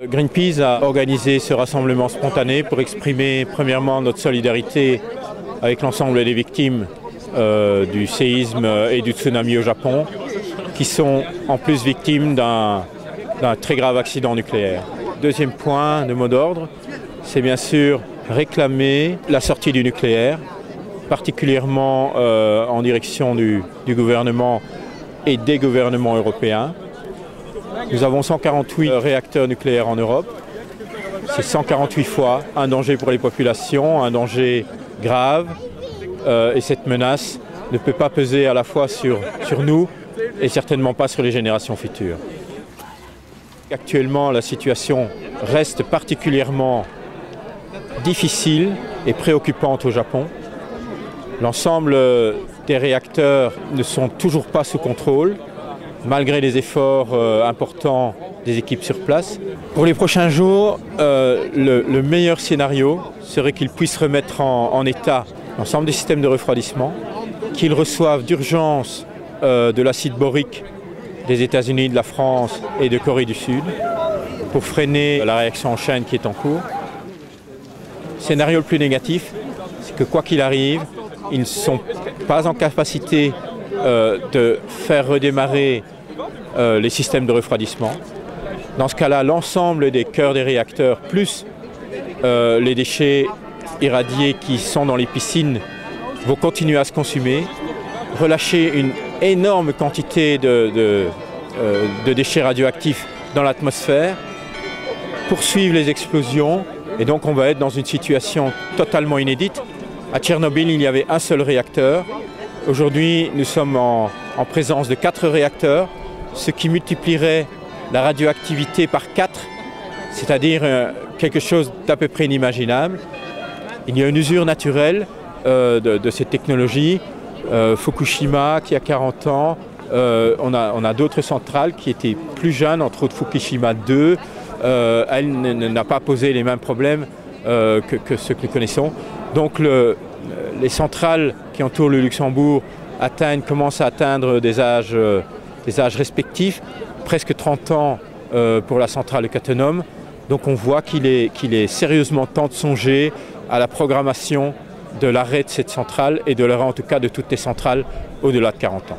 Greenpeace a organisé ce rassemblement spontané pour exprimer premièrement notre solidarité avec l'ensemble des victimes du séisme et du tsunami au Japon, qui sont en plus victimes d'un très grave accident nucléaire. Deuxième point de mot d'ordre, c'est bien sûr réclamer la sortie du nucléaire, particulièrement en direction du gouvernement et des gouvernements européens. Nous avons 148 réacteurs nucléaires en Europe. C'est 148 fois un danger pour les populations, un danger grave. Et cette menace ne peut pas peser à la fois sur nous et certainement pas sur les générations futures. Actuellement, la situation reste particulièrement difficile et préoccupante au Japon. L'ensemble des réacteurs ne sont toujours pas sous contrôle, malgré les efforts importants des équipes sur place. Pour les prochains jours, le meilleur scénario serait qu'ils puissent remettre en état l'ensemble des systèmes de refroidissement, qu'ils reçoivent d'urgence de l'acide borique des États-Unis, de la France et de Corée du Sud pour freiner la réaction en chaîne qui est en cours. Scénario le plus négatif, c'est que quoi qu'il arrive, ils ne sont pas en capacité de faire redémarrer les systèmes de refroidissement. Dans ce cas-là, l'ensemble des cœurs des réacteurs, plus les déchets irradiés qui sont dans les piscines, vont continuer à se consumer, relâcher une énorme quantité de déchets radioactifs dans l'atmosphère, poursuivre les explosions, et donc on va être dans une situation totalement inédite. À Tchernobyl, il y avait un seul réacteur. Aujourd'hui, nous sommes en présence de 4 réacteurs, ce qui multiplierait la radioactivité par 4, c'est-à-dire quelque chose d'à peu près inimaginable. Il y a une usure naturelle de cette technologie. Fukushima, qui a 40 ans, on a d'autres centrales qui étaient plus jeunes, entre autres Fukushima 2. Elle n'a pas posé les mêmes problèmes que ceux que nous connaissons. Donc les centrales qui entourent le Luxembourg commencent à atteindre des âges respectifs, presque 30 ans pour la centrale de Cattenom. Donc on voit qu'il est sérieusement temps de songer à la programmation de l'arrêt de cette centrale et de l'arrêt en tout cas de toutes les centrales au-delà de 40 ans.